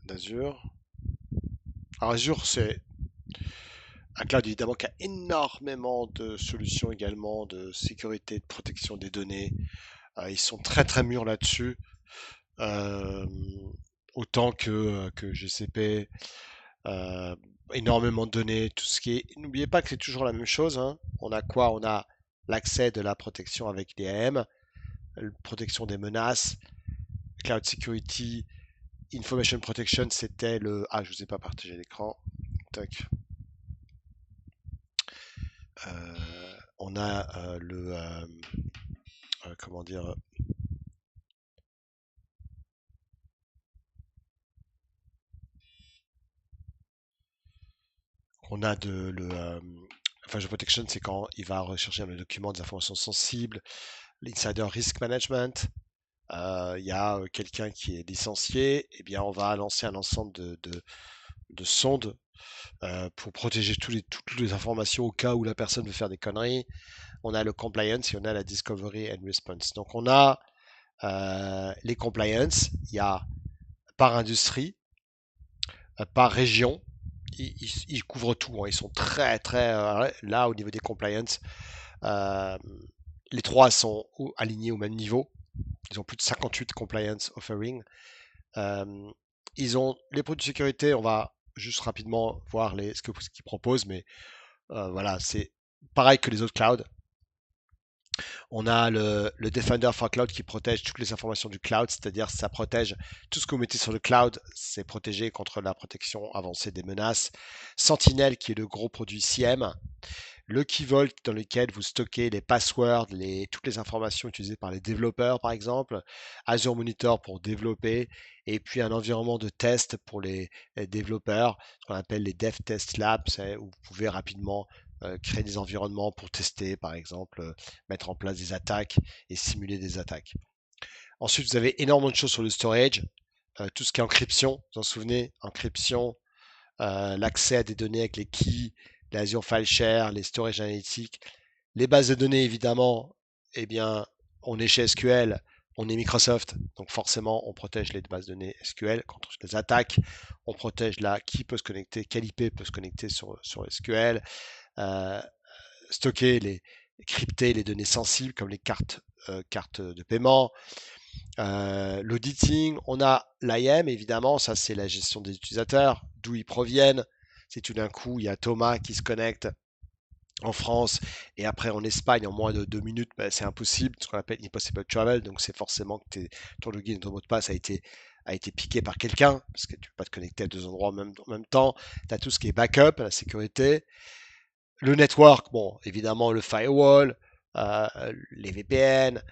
d'Azure. Alors Azure, c'est un cloud évidemment qui a énormément de solutions également de sécurité, de protection des données. Ils sont très très mûrs là-dessus. Euh, Autant que GCP, euh, énormément de données, tout ce qui est. N'oubliez pas que c'est toujours la même chose, hein. On a quoi? On a l'accès de la protection avec l'IAM, protection des menaces, cloud security, information protection, c'était le. Ah, je vous ai pas partagé l'écran. Tac. On a comment dire. On a de le. Information protection, c'est quand il va rechercher dans le document des informations sensibles, l'insider risk management. Il y a quelqu'un qui est licencié, eh bien on va lancer un ensemble de sondes pour protéger toutes les informations au cas où la personne veut faire des conneries. On a le compliance et on a la discovery and response. Donc on a les compliance, il y a par industrie, par région, ils couvrent tout, hein. Ils sont très très là au niveau des compliance. euh, les trois sont alignés au même niveau. Ils ont plus de 58 compliance offering. Euh, Ils ont les produits de sécurité, on va juste rapidement voir ce qu'ils proposent, mais voilà, c'est pareil que les autres clouds. On a le Defender for Cloud qui protège toutes les informations du cloud, c'est-à-dire ça protège tout ce que vous mettez sur le cloud, c'est protégé contre la protection avancée des menaces. Sentinel qui est le gros produit SIEM. Le Key Vault dans lequel vous stockez les passwords, toutes les informations utilisées par les développeurs par exemple. Azure Monitor pour développer. Et puis un environnement de test pour les développeurs, ce qu'on appelle les Dev Test Labs, où vous pouvez rapidement créer des environnements pour tester, par exemple, mettre en place des attaques et simuler des attaques. Ensuite, vous avez énormément de choses sur le storage, tout ce qui est encryption, vous vous en souvenez, encryption, l'accès à des données avec les keys, l'Azure File Share, les storage analytics, les bases de données évidemment, eh bien, on est chez SQL, on est Microsoft, donc forcément on protège les bases de données SQL contre les attaques, on protège qui peut se connecter, quel IP peut se connecter sur SQL, euh, stocker crypter les données sensibles comme les cartes de paiement, l'auditing, on a l'IAM évidemment, ça c'est la gestion des utilisateurs, d'où ils proviennent. Si tout d'un coup il y a Thomas qui se connecte en France et après en Espagne en moins de 2 minutes, ben, c'est impossible, ce qu'on appelle impossible travel, donc c'est forcément que ton login et ton mot de passe a été piqué par quelqu'un, parce que tu ne peux pas te connecter à deux endroits en même temps. Tu as tout ce qui est backup, la sécurité, le network, bon, évidemment le firewall, les VPN,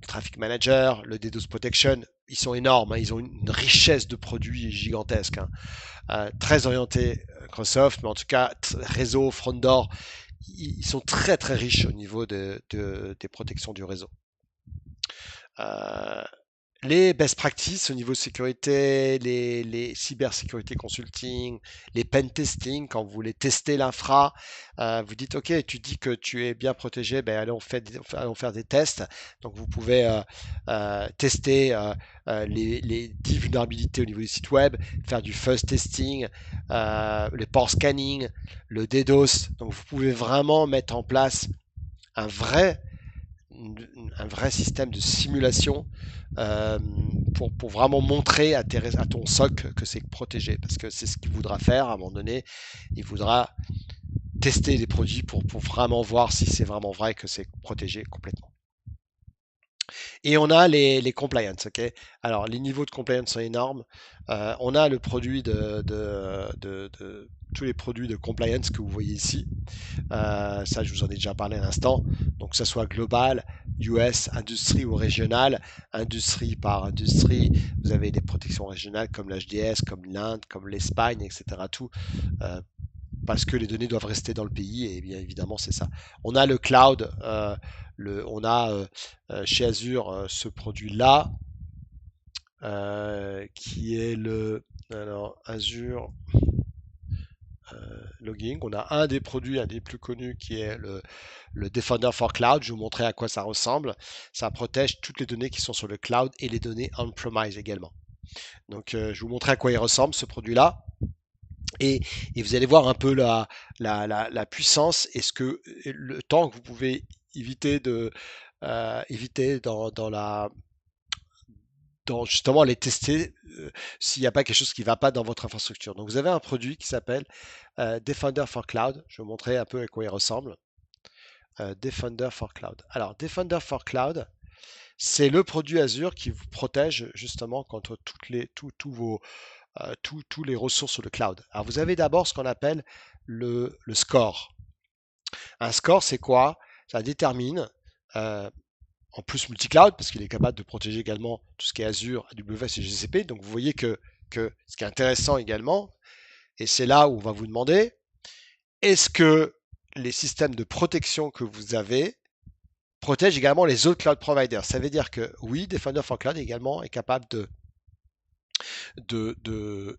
le Traffic Manager, le DDoS Protection, ils sont énormes, hein. Ils ont une richesse de produits gigantesque, hein. Très orienté Microsoft, mais en tout cas, réseau, front door, ils sont très très riches au niveau des protections du réseau. Euh, les best practices au niveau sécurité, les cybersécurité consulting, les pen testing, quand vous voulez tester l'infra, vous dites OK, tu dis que tu es bien protégé, ben allons faire des tests. Donc vous pouvez tester les 10 vulnérabilités au niveau du site web, faire du fuzz testing, le port scanning, le DDoS. Donc vous pouvez vraiment mettre en place un vrai un vrai système de simulation euh, pour vraiment montrer à ton SOC que c'est protégé. Parce que c'est ce qu'il voudra faire à un moment donné. Il voudra tester les produits pour vraiment voir si c'est vraiment vrai que c'est protégé complètement. Et on a les compliance, ok? Alors, les niveaux de compliance sont énormes. On a le produit tous les produits de compliance que vous voyez ici. Ça, je vous en ai déjà parlé à l'instant. Donc, que ce soit global, US, industrie ou régional, industrie par industrie, vous avez des protections régionales comme l'HDS, comme l'Inde, comme l'Espagne, etc. Tout, euh, parce que les données doivent rester dans le pays, et bien évidemment, c'est ça. On a le cloud, on a chez Azure ce produit-là, qui est alors, Azure Logging. On a un des produits, un des plus connus, qui est le Defender for Cloud. Je vais vous montrer à quoi ça ressemble. Ça protège toutes les données qui sont sur le cloud et les données on-premise également. Donc, je vais vous montrer à quoi il ressemble ce produit-là. Et, et vous allez voir un peu la puissance et le temps que vous pouvez éviter dans justement les tester s'il n'y a pas quelque chose qui ne va pas dans votre infrastructure. Donc vous avez un produit qui s'appelle Defender for Cloud. Je vais vous montrer un peu à quoi il ressemble. Defender for Cloud. Alors Defender for Cloud, c'est le produit Azure qui vous protège justement contre tous les ressources sur le cloud. Alors vous avez d'abord ce qu'on appelle le score. Un score, c'est quoi? Ça détermine, en plus multi-cloud, parce qu'il est capable de protéger également tout ce qui est Azure, AWS et GCP. Donc vous voyez que ce qui est intéressant également, et c'est là où on va vous demander, est-ce que les systèmes de protection que vous avez protègent également les autres cloud providers? Ça veut dire que oui, Defender for Cloud également est capable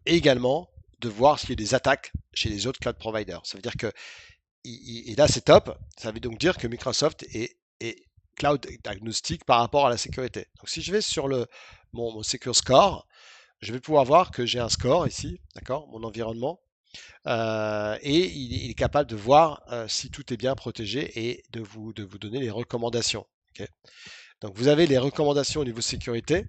également de voir s'il y a des attaques chez les autres cloud providers. Ça veut dire que, et là c'est top, ça veut donc dire que Microsoft est cloud agnostique par rapport à la sécurité. Donc si je vais sur mon Secure Score, je vais pouvoir voir que j'ai un score ici, d'accord, mon environnement, et il est capable de voir si tout est bien protégé et de vous donner les recommandations. Okay. Donc vous avez les recommandations au niveau sécurité.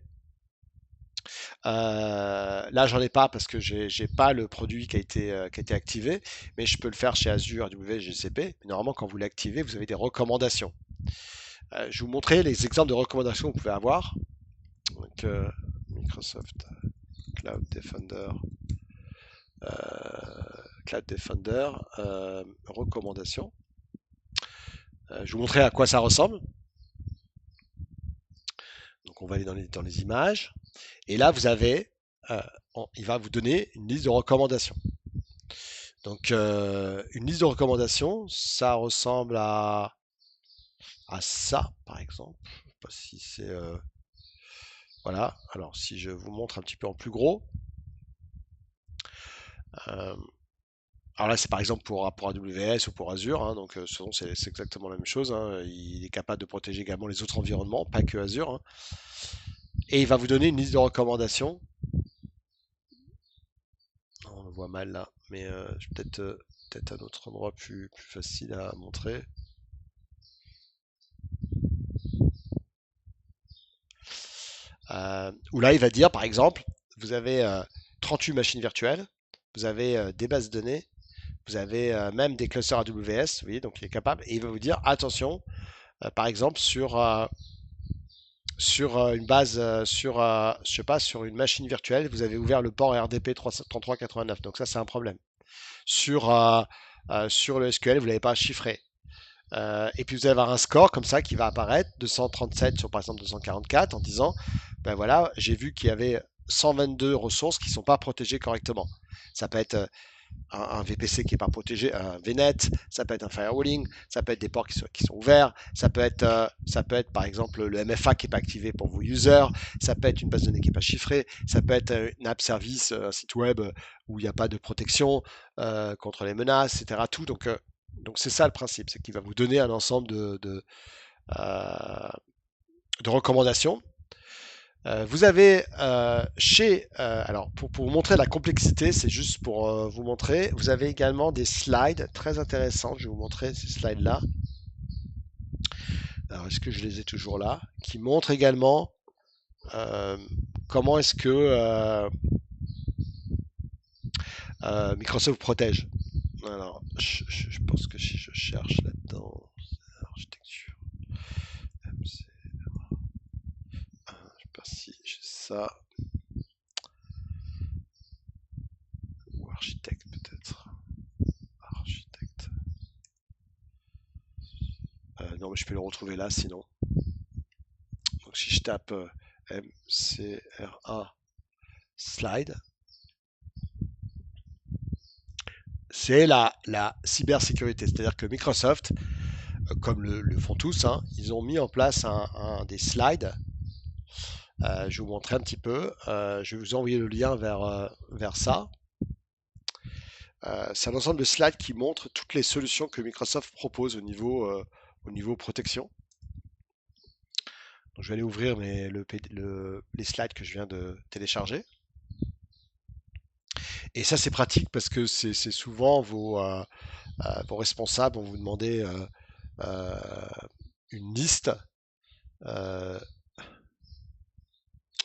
Là, j'en ai pas parce que j'ai pas le produit qui a été activé, mais je peux le faire chez Azure, AWS, GCP. Mais normalement, quand vous l'activez, vous avez des recommandations. Je vais vous montrer les exemples de recommandations que vous pouvez avoir. Donc, Microsoft Cloud Defender, Cloud Defender, recommandations. Je vais vous montrer à quoi ça ressemble. Donc, on va aller dans les images. Et là, vous avez, il va vous donner une liste de recommandations. Donc, une liste de recommandations, ça ressemble à ça, par exemple. Je sais pas si c'est... voilà. Alors, si je vous montre un petit peu en plus gros. Alors là, c'est par exemple pour AWS ou pour Azure. Hein, donc, c'est exactement la même chose. Hein. Il est capable de protéger également les autres environnements, pas que Azure. Hein. Et il va vous donner une liste de recommandations. On le voit mal là, mais peut-être un autre endroit plus facile à montrer. Où là, il va dire, par exemple, vous avez 38 machines virtuelles, vous avez des bases de données, vous avez même des clusters AWS, vous voyez, donc il est capable, et il va vous dire, attention, par exemple, sur une base, je sais pas, sur une machine virtuelle, vous avez ouvert le port RDP 3389, donc ça, c'est un problème. Sur le SQL, vous ne l'avez pas chiffré. Et puis vous allez avoir un score comme ça qui va apparaître, 237 sur par exemple 244, en disant, ben voilà, j'ai vu qu'il y avait 122 ressources qui ne sont pas protégées correctement. Ça peut être un VPC qui n'est pas protégé, un VNet, ça peut être un firewalling, ça peut être des ports qui sont ouverts, ça peut être par exemple le MFA qui n'est pas activé pour vos users, ça peut être une base de données qui n'est pas chiffrée, ça peut être une app service, un site web où il n'y a pas de protection contre les menaces, etc. Tout. Donc c'est ça le principe, c'est qu'il va vous donner un ensemble de recommandations. Vous avez alors pour vous montrer la complexité, c'est juste pour vous montrer, vous avez également des slides très intéressants, je vais vous montrer ces slides-là. Alors est-ce que je les ai toujours là? Qui montrent également comment est-ce que Microsoft protège. Alors je pense que si je cherche là-dedans, architecture, MC, je sais pas si j'ai ça. Ou architecte peut-être. Architecte. Non, mais je peux le retrouver là sinon. Donc si je tape MCRA slide, c'est la cybersécurité. C'est-à-dire que Microsoft, comme le font tous, hein, ils ont mis en place des slides. Je vais vous montrer un petit peu. Je vais vous envoyer le lien vers ça. C'est un ensemble de slides qui montrent toutes les solutions que Microsoft propose au niveau protection. Donc, je vais aller ouvrir les slides que je viens de télécharger. Et ça, c'est pratique parce que c'est souvent vos responsables vont vous demander euh, une liste. euh,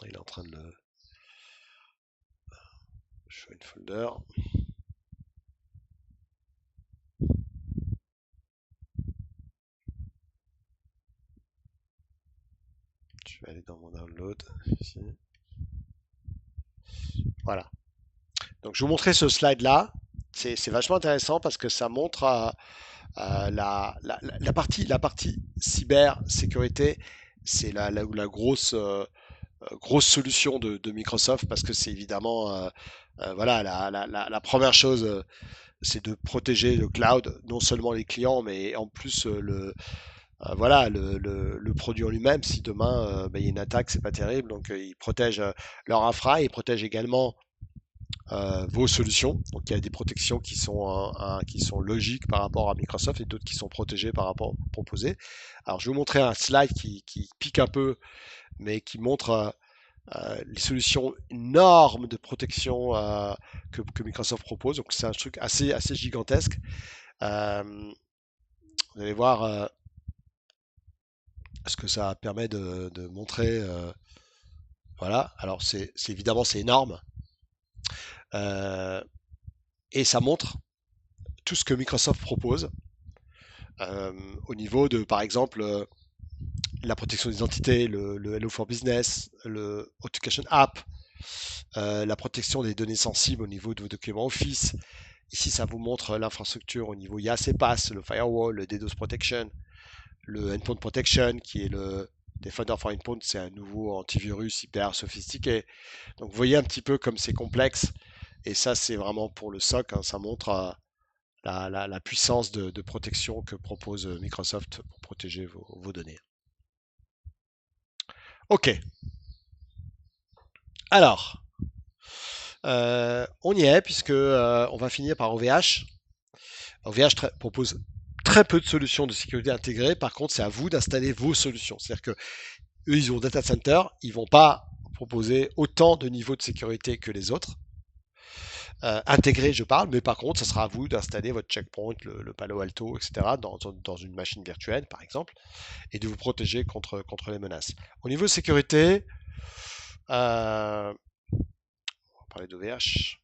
il est en train de le. Je fais une folder. Je vais aller dans mon download ici. Voilà. Donc, je vous montrer ce slide-là. C'est vachement intéressant parce que ça montre la partie cybersécurité. C'est la grosse solution de Microsoft parce que c'est évidemment voilà la première chose, c'est de protéger le cloud, non seulement les clients, mais en plus voilà le produit en lui-même. Si demain ben, il y a une attaque, c'est pas terrible. Donc ils protègent leur infra, ils protègent également vos solutions. Donc il y a des protections qui sont logiques par rapport à Microsoft et d'autres qui sont protégées par rapport aux proposés. Alors je vais vous montrer un slide qui pique un peu, mais qui montre les solutions énormes de protection que Microsoft propose. Donc c'est un truc assez gigantesque. Euh, vous allez voir ce que ça permet de montrer. Voilà. Alors évidemment c'est énorme. Euh, et ça montre tout ce que Microsoft propose au niveau de, par exemple, la protection des identités, le Hello for Business, le Authentication App, la protection des données sensibles au niveau de vos documents Office. Ici, ça vous montre l'infrastructure au niveau IaaS et PaaS, le Firewall, le DDoS Protection, le Endpoint Protection, qui est le Defender for Endpoint, c'est un nouveau antivirus hyper sophistiqué. Donc, vous voyez un petit peu comme c'est complexe. Et ça, c'est vraiment pour le SOC. Hein, ça montre la puissance de protection que propose Microsoft pour protéger vos données. Ok. Alors, on y est puisque on va finir par OVH. OVH propose très peu de solutions de sécurité intégrées. Par contre, c'est à vous d'installer vos solutions. C'est-à-dire que eux, ils ont data center, ils vont pas proposer autant de niveaux de sécurité que les autres. Intégré, je parle, mais par contre, ça sera à vous d'installer votre checkpoint, le Palo Alto, etc., dans une machine virtuelle, par exemple, et de vous protéger contre les menaces. Au niveau sécurité, on va parler d'OVH.